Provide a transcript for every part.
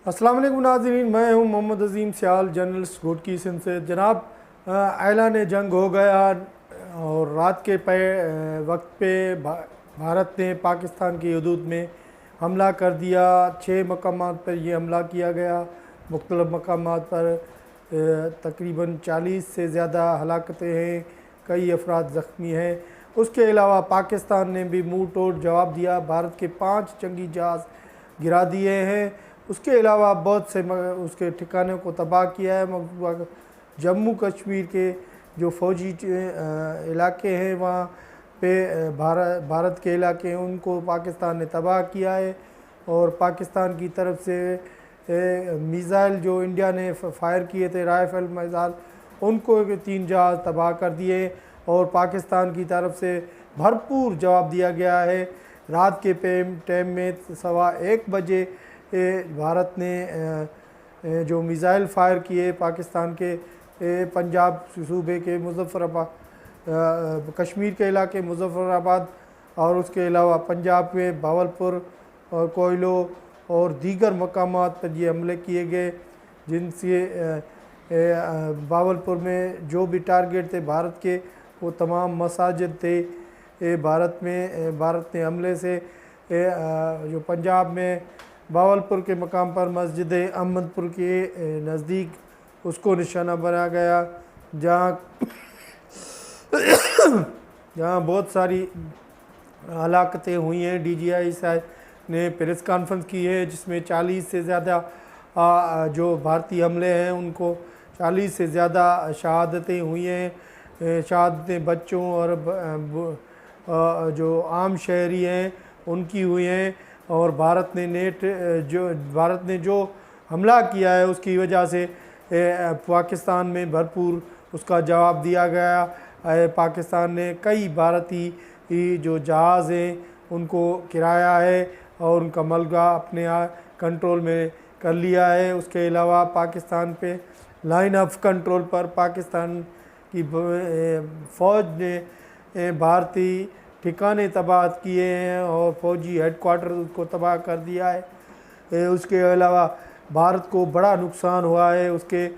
अस्सलाम वालेकुम नाज़रीन, मैं हूं मोहम्मद अजीम सियाल, जर्नलिस्ट घोटकी सिंध से। जनाब, ऐलान जंग हो गया और रात के वक्त पे भारत ने पाकिस्तान की हदूद में हमला कर दिया। 6 मकामात पर यह हमला किया गया। मुख्तलिफ़ मकामात पर तकरीबन 40 से ज़्यादा हलाकतें हैं, कई अफराद ज़ख्मी हैं। उसके अलावा पाकिस्तान ने भी मुँह तोड़ जवाब दिया, भारत के 5 जंगी जहाज़ गिरा दिए हैं। उसके अलावा बहुत से उसके ठिकानों को तबाह किया है। जम्मू कश्मीर के जो फ़ौजी इलाके हैं वहाँ पे भारत के इलाके हैं, उनको पाकिस्तान ने तबाह किया है। और पाकिस्तान की तरफ से मिसाइल जो इंडिया ने फायर किए थे, राइफल मिसाइल, उनको 3 जहाज़ तबाह कर दिए और पाकिस्तान की तरफ से भरपूर जवाब दिया गया है। रात के टाइम में 1:15 बजे भारत ने जो मिसाइल फायर किए पाकिस्तान के पंजाब सूबे के मुजफ्फराबाद, कश्मीर के इलाके मुजफ्फराबाद और उसके अलावा पंजाब में भावलपुर और कोयलो और दीगर मकामात पर ये हमले किए गए, जिनसे भावलपुर में जो भी टारगेट थे भारत के, वो तमाम मसाजिद थे। भारत ने हमले से जो पंजाब में भावलपुर के मकाम पर मस्जिद अहमदपुर के नज़दीक उसको निशाना बनाया गया, जहाँ बहुत सारी हलाकतें हुई हैं। DGI साहब ने प्रेस कॉन्फ्रेंस की है, जिसमें 40 से ज़्यादा जो भारतीय हमले हैं उनको 40 से ज़्यादा शहादतें हुई हैं। शहादतें बच्चों और जो आम शहरी हैं उनकी हुई हैं। और भारत ने जो हमला किया है उसकी वजह से पाकिस्तान में भरपूर उसका जवाब दिया गया। पाकिस्तान ने कई भारतीय जो जहाज़ हैं उनको किराया है और उनका मलबा अपने कंट्रोल में कर लिया है। उसके अलावा पाकिस्तान पे लाइन ऑफ कंट्रोल पर पाकिस्तान की फ़ौज ने भारतीय ठिकाने तबाह किए हैं और फौजी हेडक्वार्टर उसको तबाह कर दिया है। उसके अलावा भारत को बड़ा नुकसान हुआ है। उसके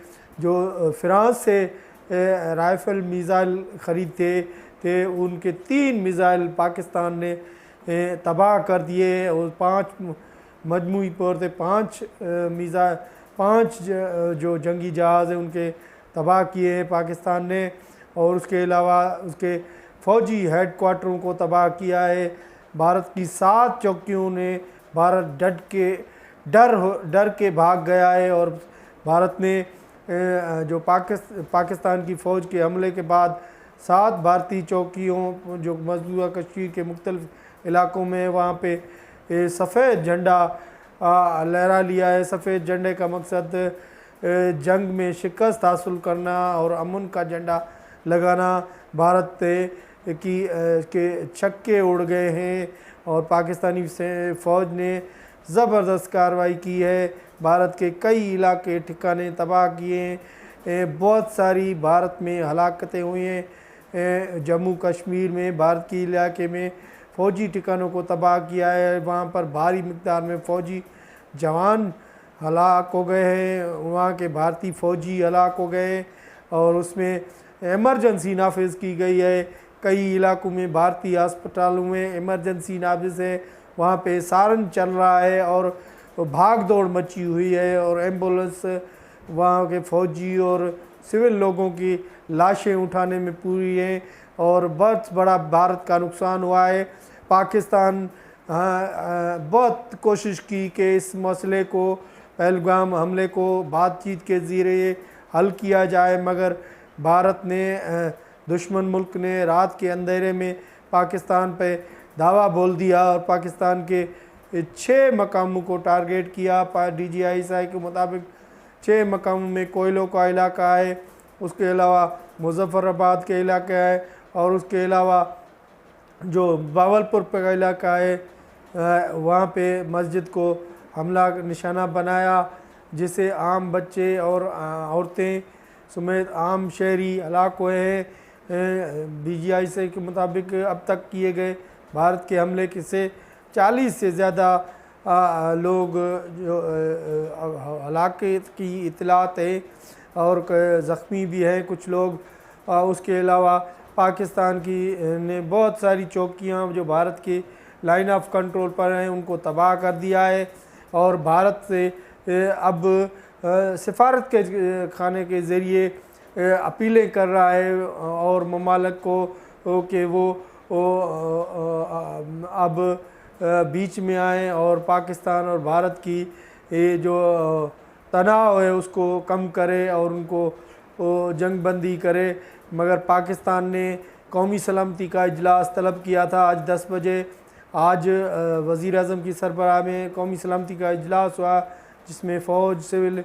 जो फ्रांस से राइफल मिसाइल ख़रीदते थे, उनके 3 मिसाइल पाकिस्तान ने तबाह कर दिए और 5 मजमूई तौर पर 5 जो जंगी जहाज़ हैं उनके तबाह किए हैं पाकिस्तान ने। और उसके अलावा उसके फ़ौजी हेडक्वार्टरों को तबाह किया है। भारत की 7 चौकियों ने भारत डर के भाग गया है। और भारत ने जो पाकिस्तान की फ़ौज के हमले के बाद 7 भारतीय चौकियों जो मौजूदा कश्मीर के मुख्तलिफ़ इलाकों में वहाँ पे सफ़ेद झंडा लहरा लिया है। सफ़ेद झंडे का मकसद जंग में शिकस्त हासिल करना और अमन का झंडा लगाना। भारत के छक्के उड़ गए हैं और पाकिस्तानी फ़ौज ने ज़बरदस्त कार्रवाई की है। भारत के कई इलाके ठिकाने तबाह किए हैं। बहुत सारी भारत में हलाकतें हुई हैं। जम्मू कश्मीर में भारत के इलाके में फ़ौजी ठिकानों को तबाह किया है। वहाँ पर भारी मिक़दार में फ़ौजी जवान हलाक हो गए हैं, वहाँ के भारतीय फ़ौजी हलाक हो गए और उसमें इमरजेंसी नाफिज की गई है। कई इलाकों में भारतीय अस्पतालों में इमरजेंसी नाफिज है, वहाँ पे सायरन चल रहा है और भाग दौड़ मची हुई है और एम्बुलेंस वहाँ के फ़ौजी और सिविल लोगों की लाशें उठाने में पूरी हैं और बहुत बड़ा भारत का नुकसान हुआ है। पाकिस्तान बहुत कोशिश की कि इस मसले को, पहलगाम हमले को बातचीत के ज़रिए हल किया जाए, मगर भारत ने दुश्मन मुल्क ने रात के अंधेरे में पाकिस्तान पे दावा बोल दिया और पाकिस्तान के 6 मकामों को टारगेट किया। DGI साहब के मुताबिक 6 मकामों में कोयलों का इलाका है, उसके अलावा मुजफ्फराबाद के इलाका है और उसके अलावा जो भावलपुर का इलाका है, वहाँ पे मस्जिद को हमला निशाना बनाया, जिसे आम बच्चे और औरतें समेत आम शहरी हलाक हुए हैं। DGI से के मुताबिक अब तक किए गए भारत के हमले से 40 से ज़्यादा लोग जो हलाकत की इतलात है और ज़ख्मी भी हैं कुछ लोग। उसके अलावा पाकिस्तान की ने बहुत सारी चौकियाँ जो भारत की लाइन ऑफ कंट्रोल पर हैं उनको तबाह कर दिया है और भारत से अब सिफारत के खाने के ज़रिए अपीलें कर रहा है और ममालिक को कि वो अब बीच में आए और पाकिस्तान और भारत की ये जो तनाव है उसको कम करे और उनको जंग बंदी करे। मगर पाकिस्तान ने कौमी सलामती का इजलास तलब किया था आज 10 बजे। आज वज़ीर आज़म की सरबराह में कौमी सलामती का इजलास हुआ जिसमें फ़ौज, सिविल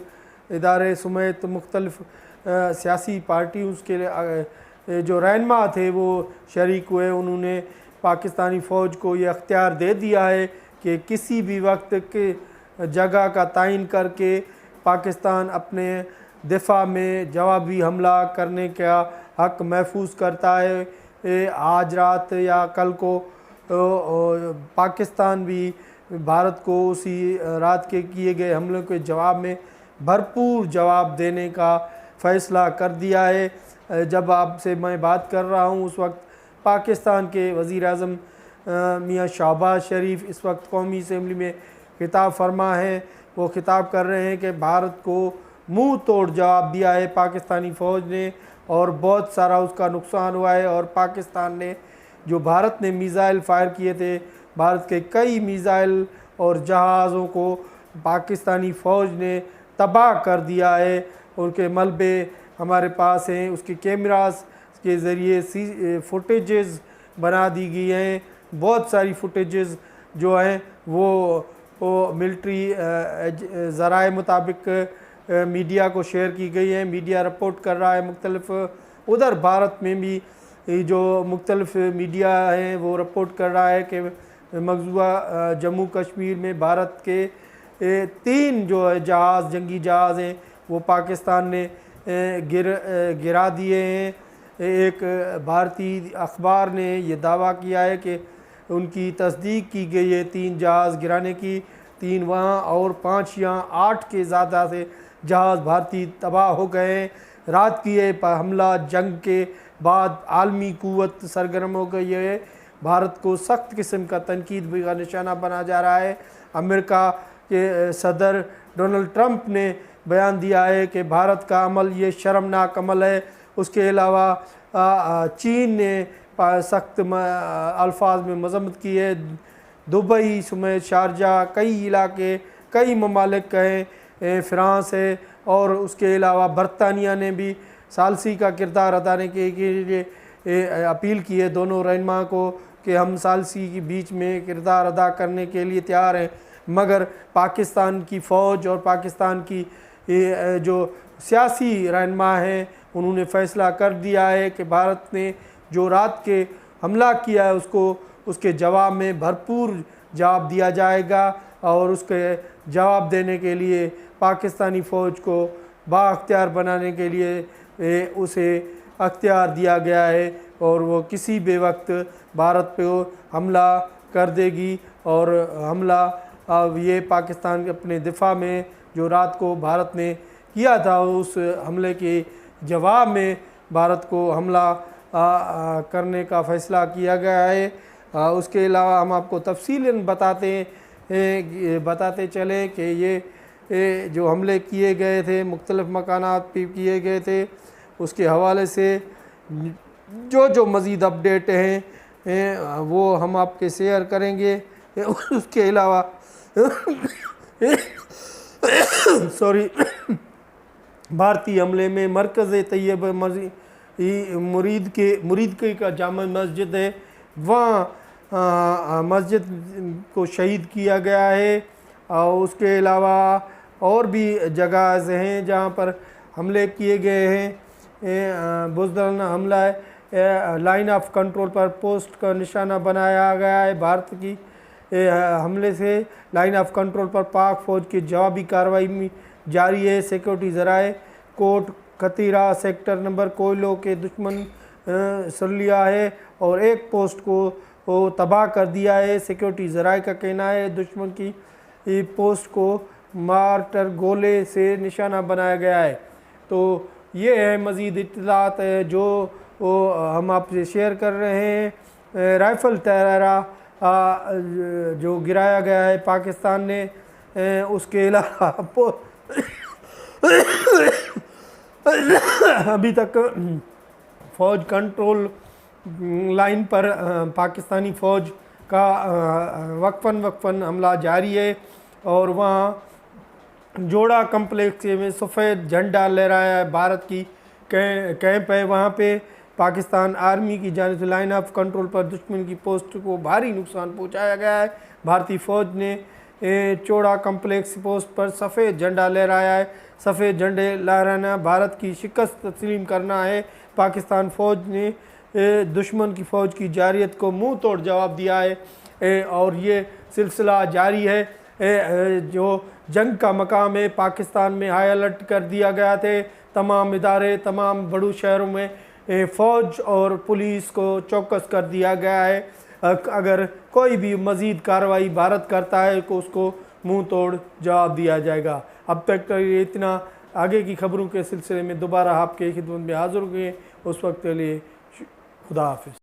इदारे समेत मुख्तलिफ़ सियासी पार्टी उसके जो रहनुमा थे वो शरीक हुए। उन्होंने पाकिस्तानी फ़ौज को ये अख्तियार दे दिया है कि किसी भी वक्त के जगह का तयन करके पाकिस्तान अपने दिफा में जवाबी हमला करने का हक महफूज करता है। आज रात या कल को पाकिस्तान भी भारत को उसी रात के किए गए हमलों के जवाब में भरपूर जवाब देने का फ़ैसला कर दिया है। जब आपसे मैं बात कर रहा हूँ उस वक्त पाकिस्तान के वज़ीर आज़म मियाँ शहबाज शरीफ इस वक्त कौमी असम्बली में खिताब फरमा है। वो खिताब कर रहे हैं कि भारत को मुंह तोड़ जवाब दिया है पाकिस्तानी फ़ौज ने और बहुत सारा उसका नुकसान हुआ है। और पाकिस्तान ने जो भारत ने मिसाइल फायर किए थे, भारत के कई मिसाइल और जहाज़ों को पाकिस्तानी फ़ौज ने तबाह कर दिया है। उनके मलबे हमारे पास हैं, उसके कैमरास के ज़रिए फुटेजेस बना दी गई हैं। बहुत सारी फुटेजेस जो हैं वो मिलिट्री ज़राए मुताबिक मीडिया को शेयर की गई है। मीडिया रिपोर्ट कर रहा है मुख्तलिफ। उधर भारत में भी जो मुख्तलिफ मीडिया हैं वो रिपोर्ट कर रहा है कि मकबूजा जम्मू कश्मीर में भारत के 3 जो जहाज़, जंगी जहाज़ हैं वो पाकिस्तान ने गिरा दिए हैं। एक भारतीय अखबार ने ये दावा किया है कि उनकी तस्दीक की गई है 3 जहाज़ गिराने की, 3 वहाँ और 5 यहाँ, 8 के ज़्यादा से जहाज़ भारतीय तबाह हो गए। रात की ये हमला जंग के बाद आलमी क़ुव्वत सरगर्म हो गई है। भारत को सख्त किस्म का तनकीद का निशाना बना जा रहा है। अमेरिका के सदर डोनाल्ड ट्रंप ने बयान दिया है कि भारत का अमल ये शर्मनाक अमल है। उसके अलावा चीन ने सख्त अल्फाज में मजम्मत की है। दुबई समेत शारजा, कई इलाके, कई ममालिक कहें, फ़्रांस है और उसके अलावा बरतानिया ने भी सालसी का किरदार अदाने के लिए अपील की है दोनों रहनुमा को कि हम सालसी के बीच में किरदार अदा करने के लिए तैयार हैं। मगर पाकिस्तान की फ़ौज और पाकिस्तान की जो सियासी रहनुमा हैं उन्होंने फ़ैसला कर दिया है कि भारत ने जो रात के हमला किया है उसके जवाब में भरपूर जवाब दिया जाएगा और उसके जवाब देने के लिए पाकिस्तानी फ़ौज को बाअख्तियार बनाने के लिए उसे अख्तियार दिया गया है और वो किसी भी वक्त भारत पे हमला कर देगी। और हमला ये पाकिस्तान के अपने दिफा में जो रात को भारत ने किया था उस हमले के जवाब में भारत को हमला करने का फ़ैसला किया गया है। उसके अलावा हम आपको तफसीलन बताते चले कि ये जो हमले किए गए थे मुख्तलिफ़ मकानात पे किए गए थे उसके हवाले से जो मज़ीद अपडेट हैं वो हम आपके शेयर करेंगे। उसके अलावा सॉरी भारतीय हमले में मरकज़ तैयब मुरीद के का जामा मस्जिद है, वहाँ मस्जिद को शहीद किया गया है। और उसके अलावा और भी जगह हैं जहाँ पर हमले किए गए हैं। बुज़दिल हमला है, लाइन ऑफ कंट्रोल पर पोस्ट का निशाना बनाया गया है। भारत की हमले से लाइन ऑफ कंट्रोल पर पाक फ़ौज की जवाबी कार्रवाई में जारी है। सिक्योरिटी ज़राए कोट खतीरा सेक्टर नंबर कोयलों के दुश्मन सुन लिया है और एक पोस्ट को तबाह कर दिया है। सिक्योरिटी ज़राए का कहना है दुश्मन की ये पोस्ट को मार्टर गोले से निशाना बनाया गया है। तो ये है मज़ीद इत्तलात है जो हम आपसे शेयर कर रहे हैं। राइफ़ल तैयारा जो गिराया गया है पाकिस्तान ने, उसके अलावा अभी तक फ़ौज कंट्रोल लाइन पर पाकिस्तानी फ़ौज का वक्फन हमला जारी है और वहाँ जोड़ा कम्प्लेक्स में सफ़ेद झंडा लहराया है। भारत की कैंप है वहाँ पे। पाकिस्तान आर्मी की जानिब से लाइन ऑफ कंट्रोल पर दुश्मन की पोस्ट को भारी नुकसान पहुँचाया गया है। भारतीय फ़ौज ने चौड़ा कम्प्लेक्स पोस्ट पर सफ़ेद झंडा लहराया है। सफ़ेद झंडे लहराना भारत की शिकस्त तस्लीम करना है। पाकिस्तान फ़ौज ने दुश्मन की फ़ौज की जारियत को मुंह तोड़ जवाब दिया है और ये सिलसिला जारी है। जो जंग का मकाम है पाकिस्तान में हाई अलर्ट कर दिया गया थे। तमाम इदारे, तमाम बड़े शहरों में फ़ौज और पुलिस को चौकस कर दिया गया है। अगर कोई भी मज़ीद कार्रवाई भारत करता है तो उसको मुंह तोड़ जवाब दिया जाएगा। अब तक ये इतना। आगे की खबरों के सिलसिले में दोबारा आपके खिदमत में हाज़िर हुए। उस वक्त के लिए खुदा हाफिज़।